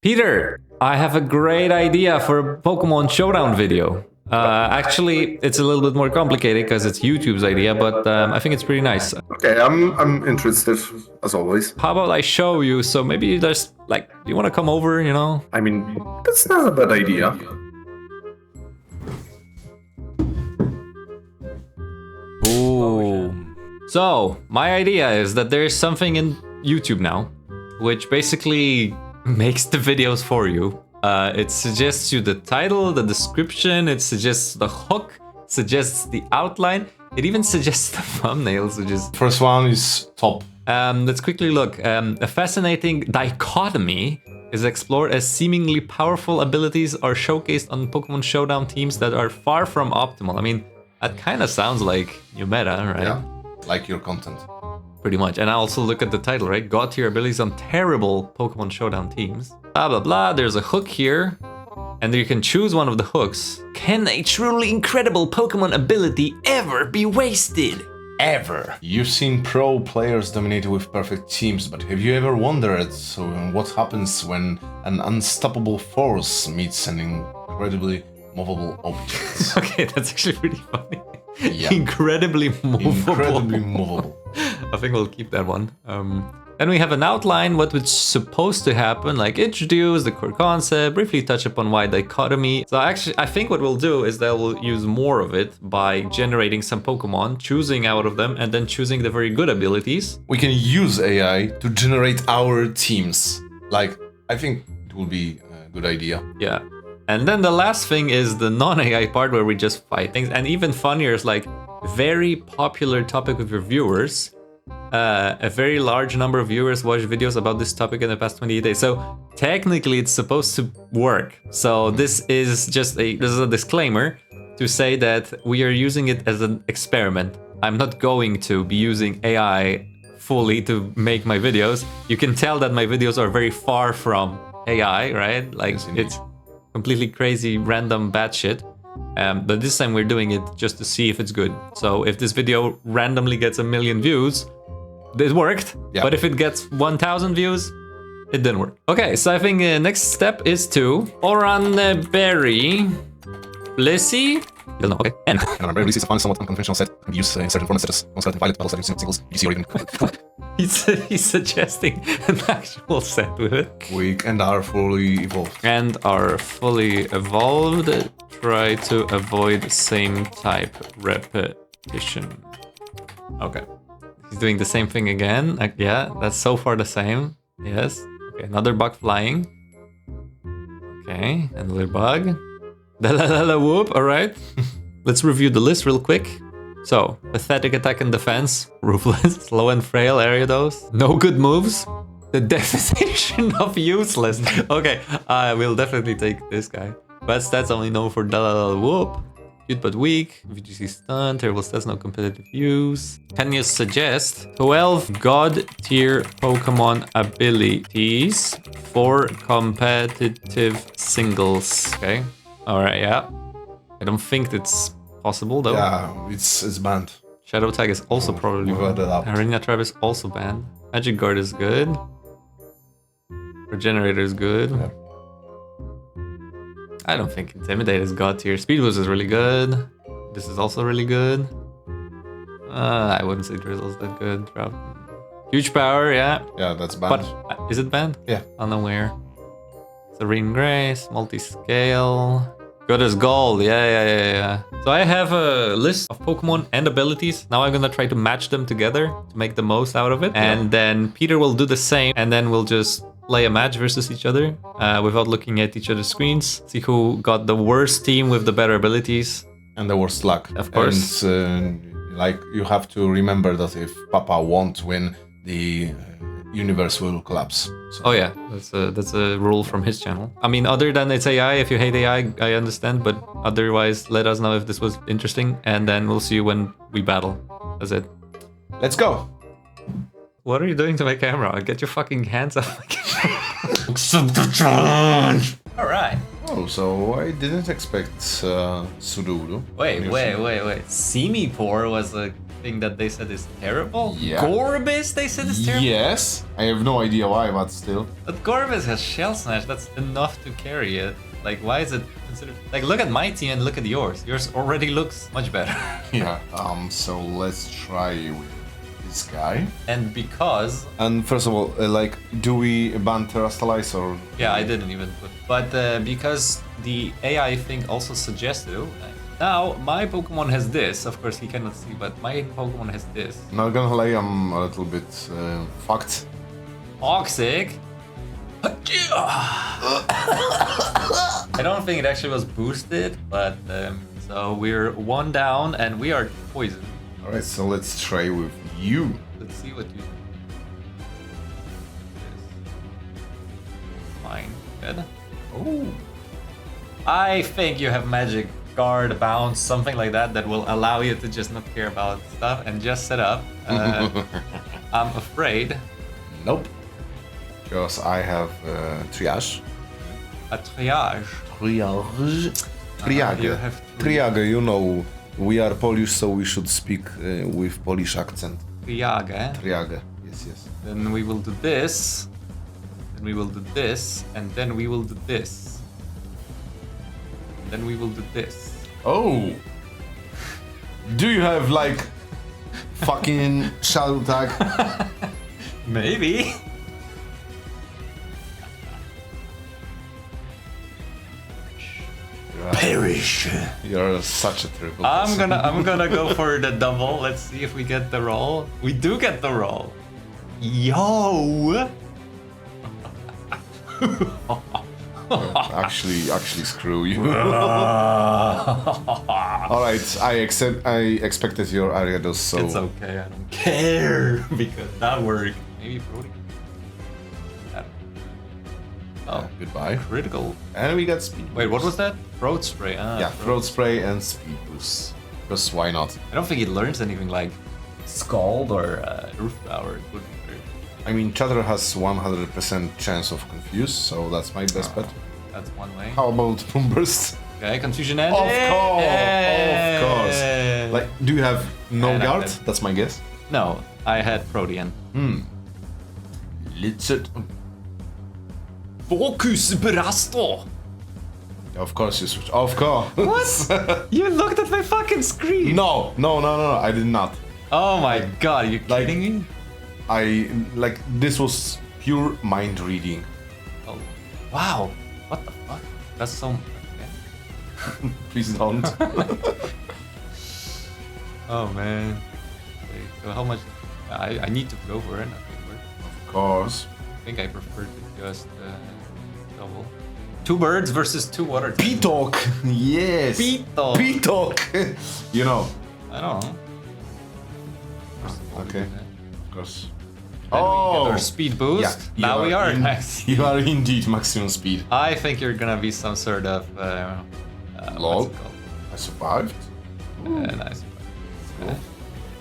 Peter, I have a great idea for a Pokemon Showdown video. Actually, it's a little bit more complicated because it's YouTube's idea, but I think it's pretty nice. Okay, I'm interested, as always. How about I show you? So maybe there's like, you want to come over, you know? I mean, that's not a bad idea. Boom. So, my idea is that there's something in YouTube now, which basically makes the videos for you. It suggests you the title, the description, it suggests the hook, suggests the outline, it even suggests the thumbnails, which is... First one is top. Let's quickly look. A fascinating dichotomy is explored as seemingly powerful abilities are showcased on Pokemon Showdown teams that are far from optimal. I mean, that kind of sounds like new meta, right? Yeah, like your content. Pretty much. And I also look at the title, right? God tier abilities on terrible Pokemon Showdown teams. Blah, blah, blah. There's a hook here. And you can choose one of the hooks. Can a truly incredible Pokemon ability ever be wasted? Ever. You've seen pro players dominate with perfect teams, but have you ever wondered what happens when an unstoppable force meets an incredibly movable object? Okay, that's actually pretty funny. Yeah. Incredibly movable. Incredibly movable. I think we'll keep that one. Then we have an outline, what was supposed to happen, like introduce the core concept, briefly touch upon why dichotomy. So actually, I think what we'll do is that we'll use more of it by generating some Pokemon, choosing out of them, and then choosing the very good abilities. We can use AI to generate our teams. Like, I think it will be a good idea. Yeah. And then the last thing is the non-AI part where we just fight things. And even funnier is like very popular topic with your viewers. A very large number of viewers watch videos about this topic in the past 28 days. So technically it's supposed to work. So this is just a disclaimer to say that we are using it as an experiment. I'm not going to be using AI fully to make my videos. You can tell that my videos are very far from AI, right? Like it's completely crazy, random bad shit. But this time we're doing it just to see if it's good. So if this video randomly gets 1 million views, it worked. Yeah. But if it gets 1,000 views, it didn't work. Okay, so I think next step is to Oranberry, Blissey. Doesn't know. Okay. And Oranberry is a fun, somewhat unconventional set. Can be used in certain formats such as non-certain violet battle settings, singles, UC, or even. He's suggesting an actual set with it. Weak and are fully evolved. And are fully evolved. Try to avoid same type repetition. Okay. He's doing the same thing again. Yeah, that's so far the same. Yes. Okay, another bug flying. Okay, another bug. Da-la-la-la whoop, alright. Let's review the list real quick. So, pathetic attack and defense, ruthless, slow and frail, Ariados. No good moves. The definition of useless. Okay, I will definitely take this guy. Bad stats only known for da-la-la whoop. Cute but weak, VGC stun, terrible stats, no competitive use. Can you suggest 12 god tier Pokemon abilities for competitive singles? Okay, alright, yeah. I don't think that's possible though. Yeah, it's banned. Shadow Tag is also probably banned. Arena Trap is also banned. Magic Guard is good. Regenerator is good. Yeah. I don't think Intimidate is god tier. Speed Boost is really good. This is also really good. I wouldn't say Drizzle's that good. Huge Power, yeah. Yeah, that's banned. But is it banned? Yeah. Unaware. Serene Grace, Multi-Scale. Good as Gold, yeah. So I have a list of Pokemon and abilities. Now I'm gonna try to match them together to make the most out of it. And then Peter will do the same, and then we'll just play a match versus each other without looking at each other's screens. See who got the worst team with the better abilities. And the worst luck. Of course. And like, you have to remember that if Papa won't win, the universe will collapse. So. Oh yeah, that's a rule from his channel. I mean, other than it's AI, if you hate AI, I understand, but otherwise let us know if this was interesting, and then we'll see you when we battle. That's it. Let's go! What are you doing to my camera? Get your fucking hands off my camera. Accept the challenge! Alright. Oh, so I didn't expect Sudowoodo. Wait. Simipour was a thing that they said is terrible? Yeah. Gorbis they said is terrible? Yes, I have no idea why, but still. But Gorbis has Shell Smash, that's enough to carry it. Like, why is it considered... Like, look at my team and look at yours. Yours already looks much better. Yeah, so let's try with this guy. And because... And first of all, like, do we ban Terrastalize or... Yeah, I didn't even put... But because the AI thing also suggested... Oh, now, my Pokemon has this. Of course, he cannot see, but my Pokemon has this. Not gonna lie, I'm a little bit fucked. Toxic. I don't think it actually was boosted, but so we're one down and we are poisoned. Alright, so let's try with you. Let's see what you do. Fine, good. Oh, I think you have magic guard, bounce, something like that that will allow you to just not care about stuff and just set up. I'm afraid. Nope. Because I have triage. A triage. Triage. You have Triage, you know, we are Polish, so we should speak with Polish accent. triage. Triage, yes, yes. Then we will do this. Then we will do this. And then we will do this. And then we will do this. Oh! Do you have like fucking shadow tag? Maybe. Perish. You're such a terrible I'm person. gonna go for the double. Let's see if we get the roll. We do get the roll. Yo. actually screw you. Alright, I expected your Ariados, so It's okay. I don't care because that worked. Maybe Brody. Oh, goodbye. critical. And we got speed Wait, what boost. was that? Throat spray. Ah, Yeah, throat spray and speed boost. Because why not? I don't think it learns anything like Scald or Roof Power. It would be very... I mean, Chatter has 100% chance of confuse, so that's my best bet. That's one way. How about Boom Burst? Okay, Confusion Edge. Of course. Like, do you have no And I guard? did. That's my guess. No, I had Protean. Let's it. Focus Brasto! Of course you switch. Of course. What? You looked at my fucking screen! No, I did not. Oh my god, you Like- kidding me? This was pure mind reading. Oh, wow. What the fuck? That's so... Okay. Please don't. Oh man. Wait, so how much... I need to go for it. Not go for it. Of course. I think I prefer to just double. 2 birds versus 2 water types. P-Talk. Yes. P-Talk. P-Talk. You know. I don't know. Okay. Of course. Then we get our speed boost. Yeah, Now we are in- next. You are indeed maximum speed. I think you're gonna be some sort of Lol. what's it called? I survived. Nice. Okay.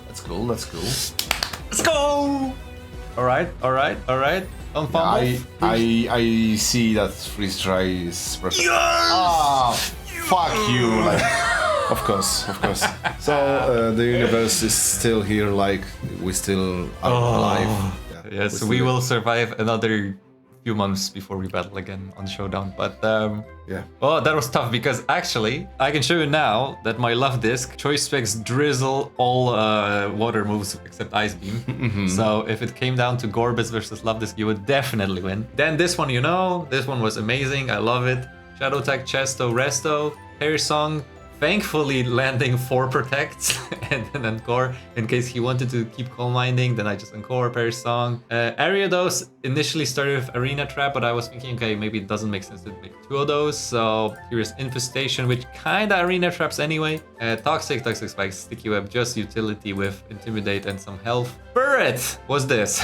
That's cool. That's cool. Let's go! Alright. Don't fumble. I see that freeze try is perfect. Ah, fuck you! Like, of course. So the universe is still here. Like we still are alive. Yeah, Yes, we we still- will survive another few months before we battle again on Showdown. But Yeah. well, that was tough because actually I can show you now that my love disc choice specs drizzle all water moves except Ice Beam. So if it came down to Gorbis versus Love Disc, you would definitely win. Then this one, this one was amazing. I love it. Shadow Tag, Chesto, Resto, Hair Song. Thankfully landing 4 protects and then Encore in case he wanted to keep Calm Minding, then I just Encore, Perish Song. Ariados initially started with Arena Trap, but I was thinking, okay, maybe it doesn't make sense to make 2 of those. So here's Infestation, which kinda Arena Traps anyway. Toxic Spike, Sticky Web, just utility with Intimidate and some health. Burret was this.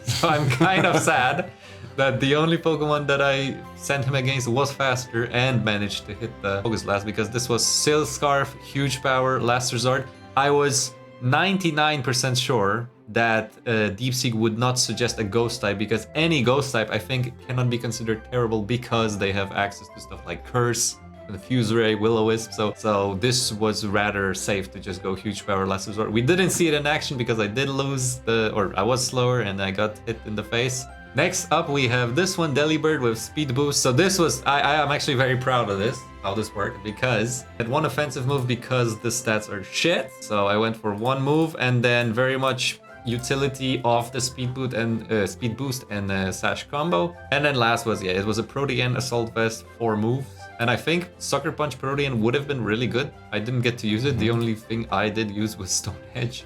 So I'm kind of sad that the only Pokemon that I sent him against was faster and managed to hit the Focus Blast because this was Silk Scarf, Huge Power, Last Resort. I was 99% sure that Deep Seek would not suggest a Ghost type because any Ghost type I think cannot be considered terrible because they have access to stuff like Curse the Fuse Ray, Will-O-Wisp, so this was rather safe to just go huge power, less absorb. We didn't see it in action because I did lose I was slower and I got hit in the face. Next up we have this one, Delibird with speed boost. So this was, I am actually very proud of this, how this worked, because I had one offensive move because the stats are shit. So I went for one move and then very much utility of the speed boost and sash combo. And then last was, yeah, it was a Protean Assault Vest, 4 moves. And I think Sucker Punch Protean would have been really good. I didn't get to use it. The only thing I did use was Stone Edge.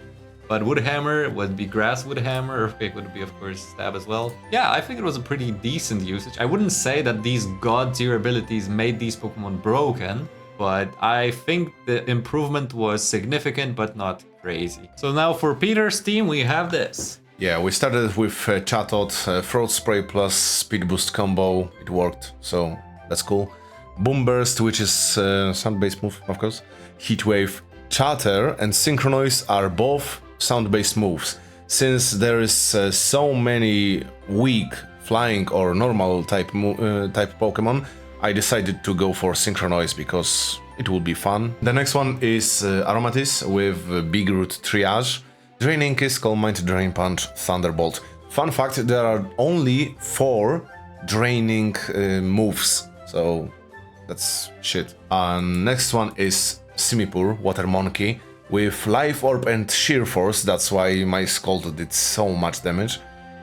But Wood Hammer would be Grass Wood Hammer, Earthquake would be, of course, Stab as well. Yeah, I think it was a pretty decent usage. I wouldn't say that these god tier abilities made these Pokemon broken, but I think the improvement was significant, but not crazy. So now for Peter's team, we have this. Yeah, we started with Chatot, Throat Spray plus Speed Boost combo. It worked, so that's cool. Boom Burst, which is sound-based move, of course. Heat Wave, Chatter, and Synchronize are both sound-based moves. Since there is so many weak flying or normal type Pokemon, I decided to go for Synchronize because it will be fun. The next one is Aromatisse with Big Root Triage, Draining Kiss, Calm Mind, Drain Punch, Thunderbolt. Fun fact, there are only 4 draining moves, so that's shit. Next one is Simipour, Water Monkey, with Life Orb and Sheer Force. That's why my Scald did so much damage.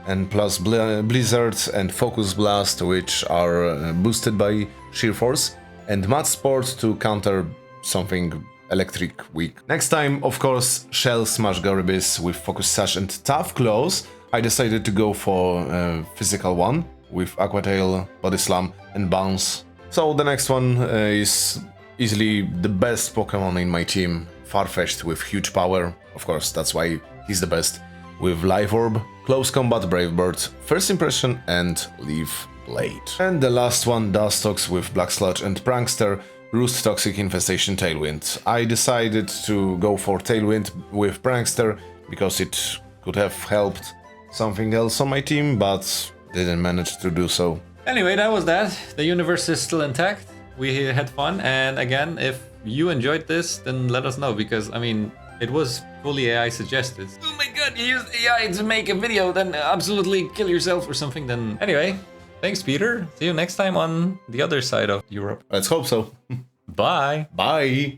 And plus Blizzard and Focus Blast, which are boosted by Sheer Force. And Mud Sport to counter something electric weak. Next time, of course, Shell Smash Garbodors with Focus Sash and Tough Claws. I decided to go for a physical one with Aqua Tail, Body Slam and Bounce. So the next one is easily the best Pokemon in my team. Farfetch'd with huge power, of course, that's why he's the best. With Life Orb, Close Combat, Brave Bird, First Impression and Leaf Blade. And the last one, Dustox with Black Sludge and Prankster, Roost, Toxic Infestation, Tailwind. I decided to go for Tailwind with Prankster because it could have helped something else on my team, but didn't manage to do so. Anyway, that was that. The universe is still intact. We had fun, and again, if you enjoyed this, then let us know, because, I mean, it was fully AI suggested. Oh my god, you used AI to make a video, then absolutely kill yourself or something, then... Anyway, thanks, Peter. See you next time on the other side of Europe. Let's hope so. Bye. Bye.